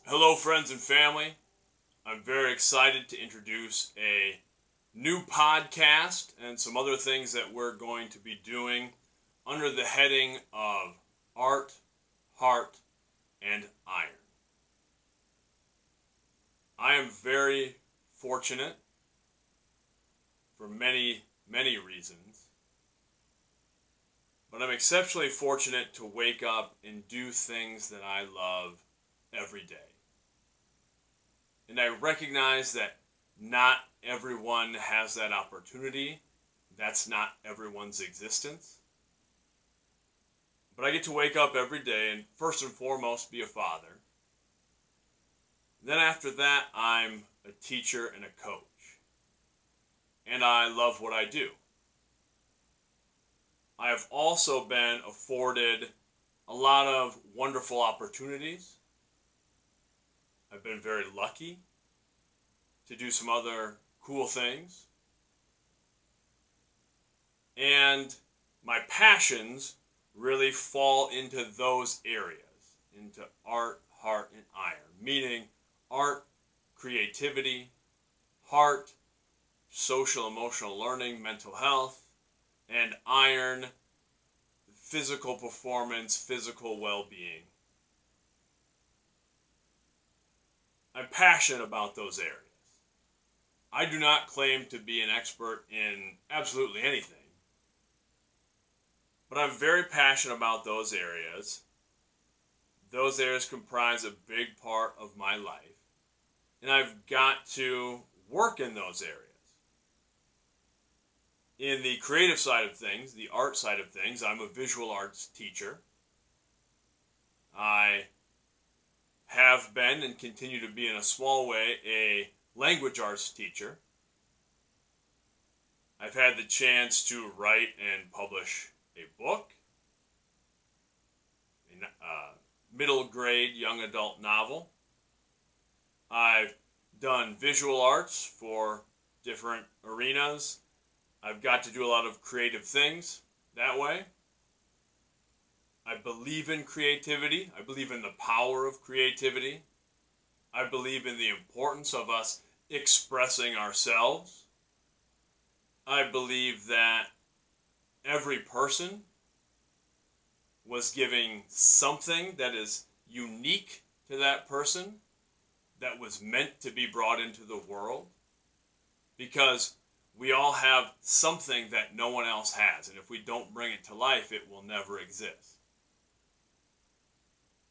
Hello, friends and family. I'm very excited to introduce a new podcast and some other things that we're going to be doing under the heading of Art, Heart, and Iron. I am very fortunate for many, many reasons, but I'm exceptionally fortunate to wake up and do things that I love every day. And I recognize that not everyone has that opportunity. That's not everyone's existence. But I get to wake up every day and first and foremost be a father. Then after that, I'm a teacher and a coach. And I love what I do. I have also been afforded a lot of wonderful opportunities. I've been very lucky to do some other cool things. And my passions really fall into those areas, into art, heart, and iron. Meaning art, creativity, heart, social emotional learning, mental health, and iron, physical performance, physical well-being. I'm passionate about those areas. I do not claim to be an expert in absolutely anything, but I'm very passionate about those areas. Those areas comprise a big part of my life, and I've got to work in those areas. In the creative side of things, the art side of things, I'm a visual arts teacher. I have been and continue to be in a small way a language arts teacher. I've had the chance to write and publish a book, a middle grade young adult novel. I've done visual arts for different arenas. I've got to do a lot of creative things that way. I believe in creativity. I believe in the power of creativity. I believe in the importance of us expressing ourselves. I believe that every person was giving something that is unique to that person, that was meant to be brought into the world, because we all have something that no one else has, and if we don't bring it to life, it will never exist.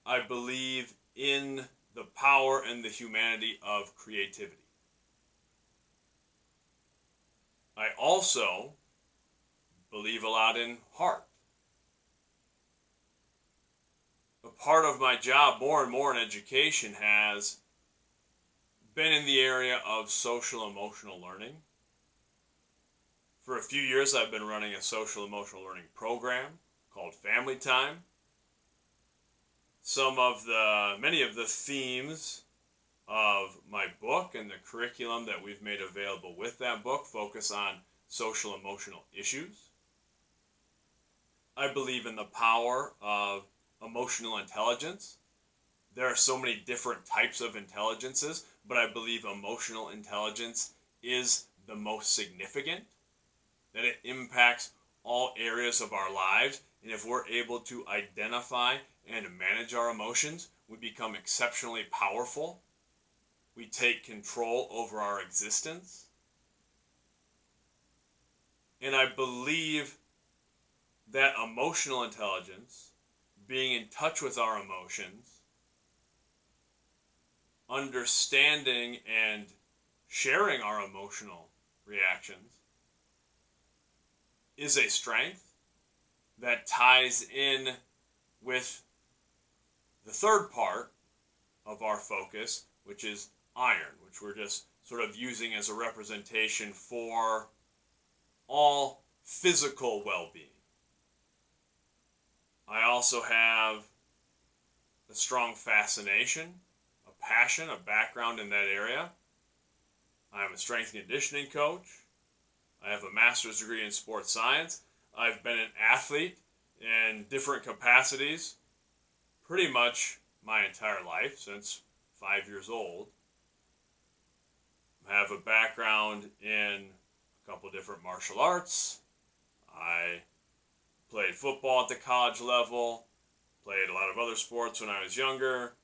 I believe in the power and the humanity of creativity. I also believe a lot in heart. A part of my job, more and more in education, has been in the area of social emotional learning. For a few years, I've been running a social emotional learning program called Family Time. Many of the themes of my book and the curriculum that we've made available with that book focus on social emotional issues. I believe in the power of emotional intelligence. There are so many different types of intelligences, but I believe emotional intelligence is the most significant, that it impacts all areas of our lives, and if we're able to identify and manage our emotions, we become exceptionally powerful. We take control over our existence. And I believe that emotional intelligence, being in touch with our emotions, understanding and sharing our emotional reactions, is a strength that ties in with the third part of our focus, which is iron, which we're just sort of using as a representation for all physical well-being. I also have a strong fascination, a passion, a background in that area. I'm a strength and conditioning coach. I have a master's degree in sports science. I've been an athlete in different capacities pretty much my entire life, since 5 years old. I have a background in a couple different martial arts. I played football at the college level, played a lot of other sports when I was younger.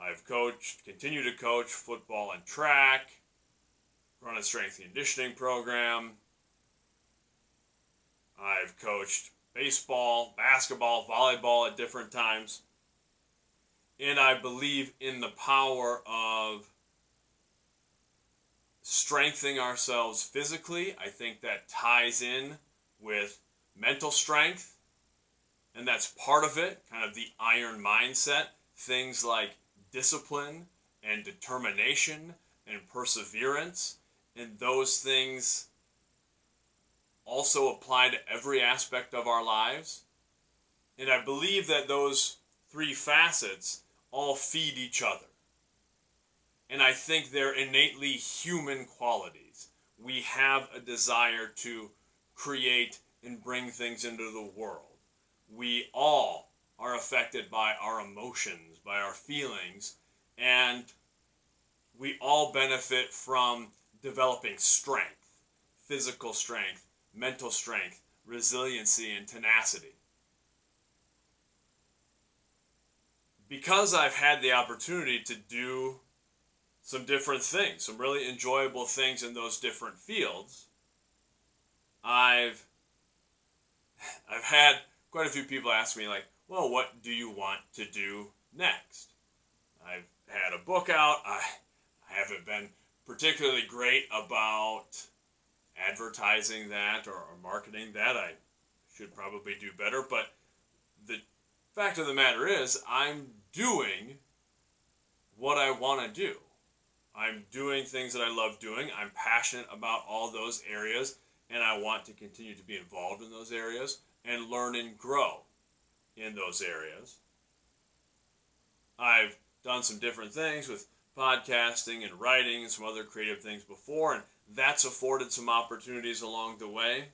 I've coached, continue to coach football and track, run a strength and conditioning program. I've coached baseball, basketball, volleyball at different times. And I believe in the power of strengthening ourselves physically. I think that ties in with mental strength, and that's part of it, kind of the iron mindset. Things like discipline and determination and perseverance, and those things also apply to every aspect of our lives. And I believe that those three facets all feed each other. And I think they're innately human qualities. We have a desire to create and bring things into the world. We all are affected by our emotions, by our feelings, and we all benefit from developing strength, physical strength, mental strength, resiliency, and tenacity. Because I've had the opportunity to do some different things, some really enjoyable things in those different fields, I've had quite a few people ask me, like, well, what do you want to do next? I've had a book out. I haven't been particularly great about advertising that or marketing that. I should probably do better, but the fact of the matter is I'm doing what I want to do. I'm doing things that I love doing. I'm passionate about all those areas, and I want to continue to be involved in those areas and learn and grow in those areas. I've done some different things with podcasting and writing and some other creative things before, and that's afforded some opportunities along the way.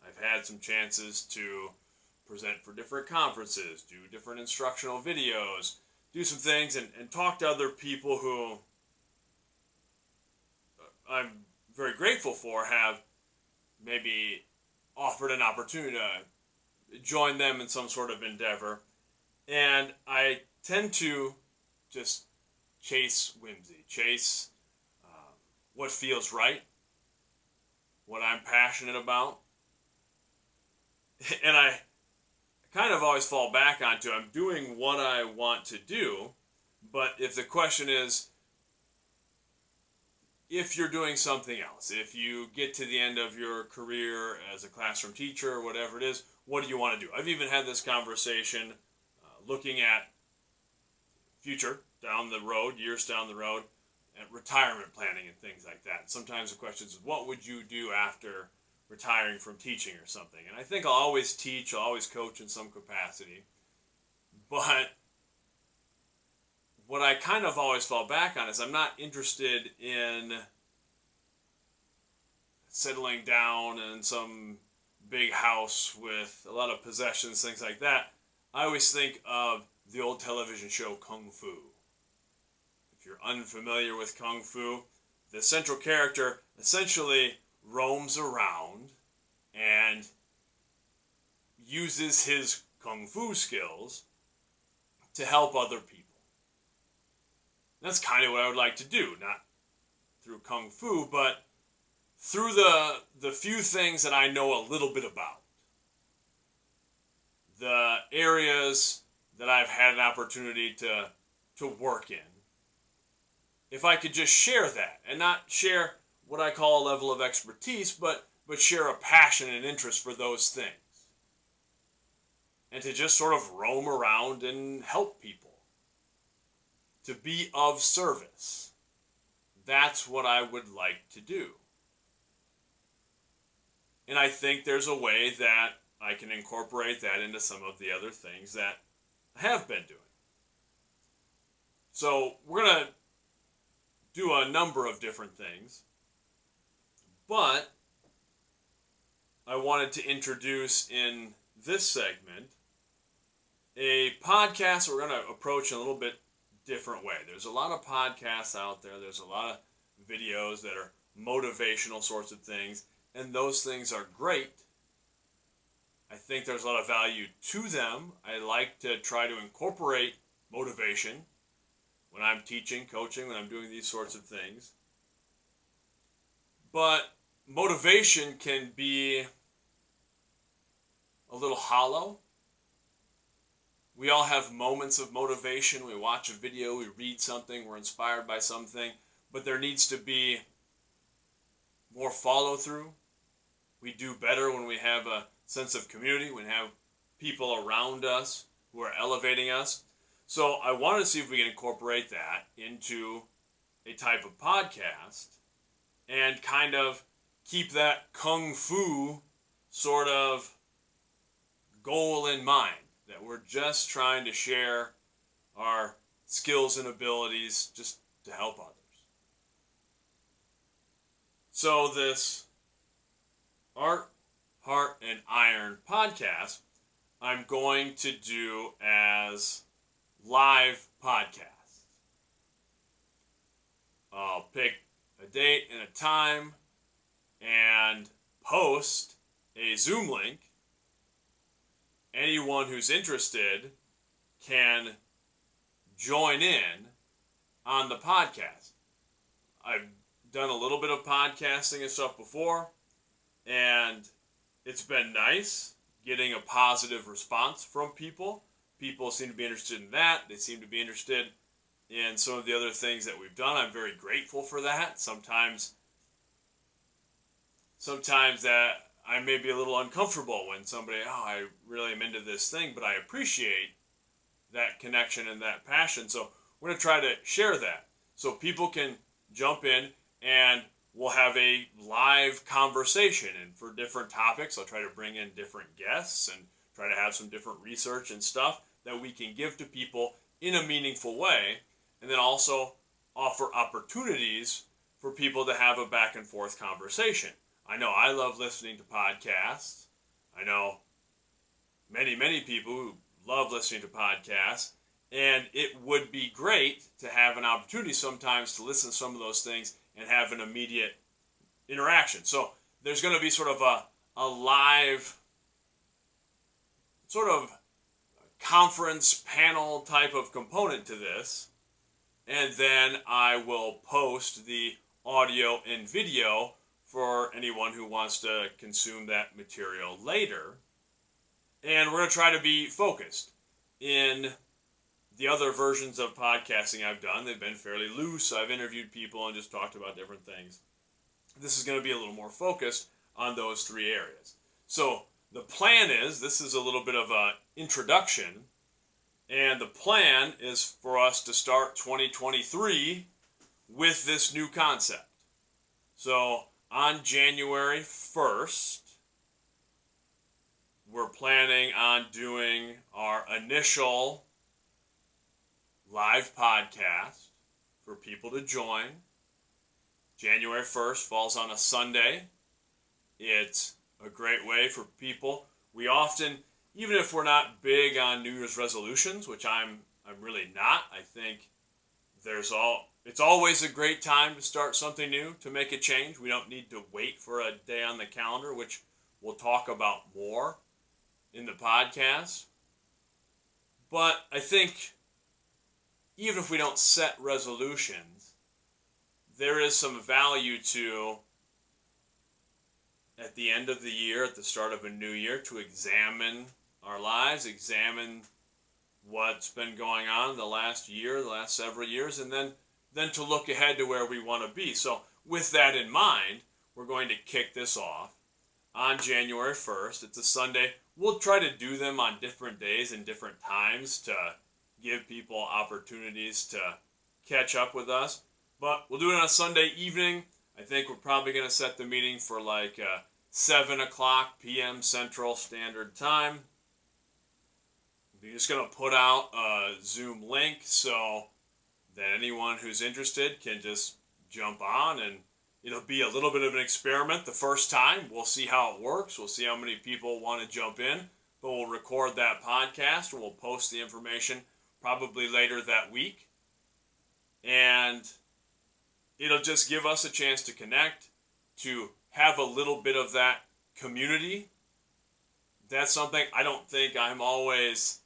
I've had some chances to present for different conferences, do different instructional videos, do some things, and talk to other people who I'm very grateful for have maybe offered an opportunity to join them in some sort of endeavor. And I tend to just chase whimsy, chase what feels right, what I'm passionate about. And I kind of always fall back onto I'm doing what I want to do, but if the question is, if you're doing something else, if you get to the end of your career as a classroom teacher or whatever it is, what do you want to do? I've even had this conversation looking at future down the road, years down the road, at retirement planning and things like that. Sometimes the question is, what would you do after retiring from teaching or something? And I think I'll always teach, I'll always coach in some capacity. But what I kind of always fall back on is I'm not interested in settling down in some big house with a lot of possessions, things like that. I always think of the old television show Kung Fu. If you're unfamiliar with Kung Fu, the central character essentially roams around and uses his Kung Fu skills to help other people. That's kind of what I would like to do, not through Kung Fu, but through the few things that I know a little bit about. The areas that I've had an opportunity to work in. If I could just share that, and not share what I call a level of expertise, but share a passion and interest for those things. And to just sort of roam around and help people. To be of service. That's what I would like to do. And I think there's a way that I can incorporate that into some of the other things that I have been doing. So we're going to do a number of different things. But I wanted to introduce in this segment a podcast we're going to approach in a little bit different way. There's a lot of podcasts out there. There's a lot of videos that are motivational sorts of things, and those things are great. I think there's a lot of value to them. I like to try to incorporate motivation when I'm teaching, coaching, when I'm doing these sorts of things. But motivation can be a little hollow. We all have moments of motivation. We watch a video, we read something, we're inspired by something, but there needs to be more follow through. We do better when we have a sense of community, when we have people around us who are elevating us. So I wanted to see if we can incorporate that into a type of podcast and kind of keep that kung fu sort of goal in mind, that we're just trying to share our skills and abilities just to help others. So this Art, Heart, and Iron podcast, I'm going to do as live podcasts. I'll pick a date and a time and post a Zoom link. Anyone who's interested can join in on the podcast. I've done a little bit of podcasting and stuff before, and it's been nice getting a positive response from people. People seem to be interested in that. They seem to be interested in some of the other things that we've done. I'm very grateful for that. Sometimes that I may be a little uncomfortable when somebody, I really am into this thing, but I appreciate that connection and that passion. So we're going to try to share that so people can jump in and we'll have a live conversation. And for different topics, I'll try to bring in different guests and try to have some different research and stuff that we can give to people in a meaningful way, and then also offer opportunities for people to have a back and forth conversation. I know I love listening to podcasts. I know many, many people who love listening to podcasts, and it would be great to have an opportunity sometimes to listen to some of those things and have an immediate interaction. So there's going to be sort of a live sort of conference panel type of component to this, and then I will post the audio and video for anyone who wants to consume that material later. And we're going to try to be focused. In the other versions of podcasting I've done, they've been fairly loose. I've interviewed people and just talked about different things. This is going to be a little more focused on those three areas. So the plan is, this is a little bit of an introduction, and the plan is for us to start 2023 with this new concept. So on January 1st, we're planning on doing our initial live podcast for people to join. January 1st falls on a Sunday. It's a great way for people. We often, even if we're not big on New Year's resolutions, which I'm really not, I think it's always a great time to start something new, to make a change. We don't need to wait for a day on the calendar, which we'll talk about more in the podcast. But I think even if we don't set resolutions, there is some value to, at the end of the year, at the start of a new year, to examine our lives, examine what's been going on in the last year, the last several years, and then to look ahead to where we want to be. So with that in mind, we're going to kick this off on January 1st. It's a Sunday. We'll try to do them on different days and different times to give people opportunities to catch up with us. But we'll do it on a Sunday evening. I think we're probably going to set the meeting for like 7 o'clock p.m. Central Standard Time. We're just going to put out a Zoom link so that anyone who's interested can just jump on, and it'll be a little bit of an experiment the first time. We'll see how it works. We'll see how many people want to jump in, but we'll record that podcast and we'll post the information probably later that week. And it'll just give us a chance to connect, to have a little bit of that community. That's something I don't think I'm always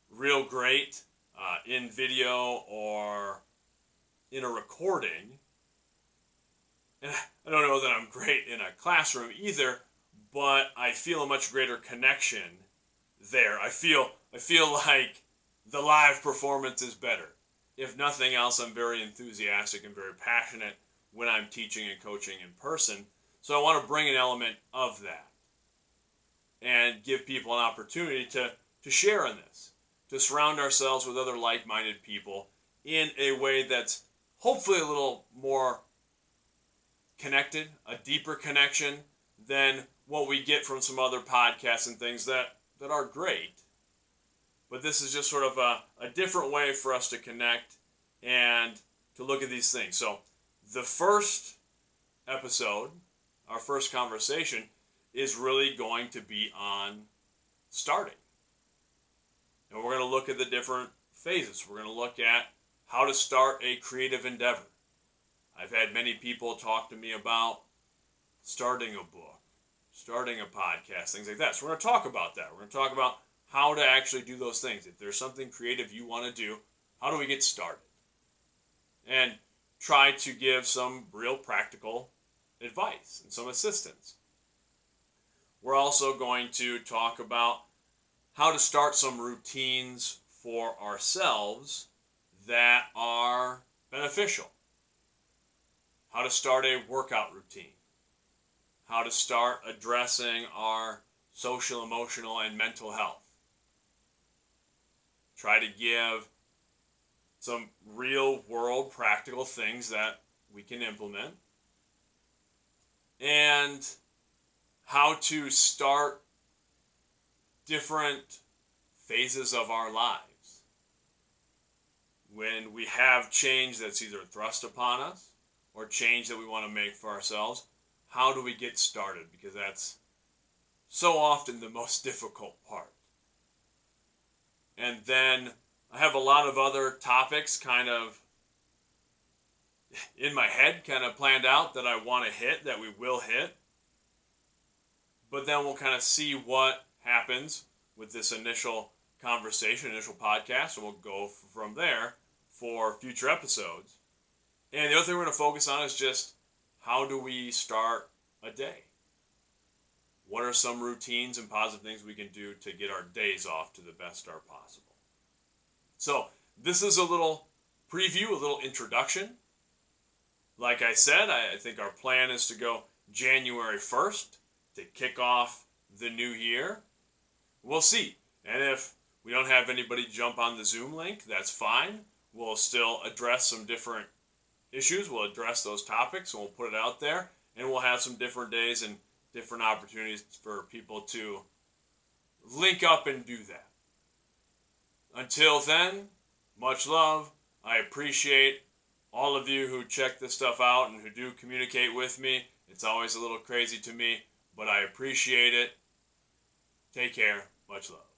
real great in video or in a recording. And I don't know that I'm great in a classroom either, but I feel a much greater connection there. I feel like the live performance is better. If nothing else, I'm very enthusiastic and very passionate when I'm teaching and coaching in person. So I want to bring an element of that and give people an opportunity to share in this, to surround ourselves with other like-minded people in a way that's hopefully a little more connected, a deeper connection than what we get from some other podcasts and things that are great. But this is just sort of a different way for us to connect and to look at these things. So the first episode, our first conversation, is really going to be on starting. And we're going to look at the different phases. We're going to look at how to start a creative endeavor. I've had many people talk to me about starting a book, starting a podcast, things like that. So we're going to talk about that. We're going to talk about how to actually do those things. If there's something creative you want to do, how do we get started? And try to give some real practical advice and some assistance. We're also going to talk about how to start some routines for ourselves that are beneficial. How to start a workout routine. How to start addressing our social, emotional, and mental health. Try to give some real world practical things that we can implement. And how to start different phases of our lives. When we have change that's either thrust upon us or change that we want to make for ourselves, how do we get started? Because that's so often the most difficult part. And then I have a lot of other topics kind of in my head, kind of planned out that I want to hit, that we will hit. But then we'll kind of see what happens with this initial conversation, initial podcast, and we'll go from there for future episodes. And the other thing we're going to focus on is just how do we start a day? What are some routines and positive things we can do to get our days off to the best start possible? So this is a little preview, a little introduction. Like I said, I think our plan is to go January 1st to kick off the new year. We'll see. And if we don't have anybody jump on the Zoom link, that's fine. We'll still address some different issues. We'll address those topics and we'll put it out there. And we'll have some different days and different opportunities for people to link up and do that. Until then, much love. I appreciate all of you who check this stuff out and who do communicate with me. It's always a little crazy to me, but I appreciate it. Take care. Much love.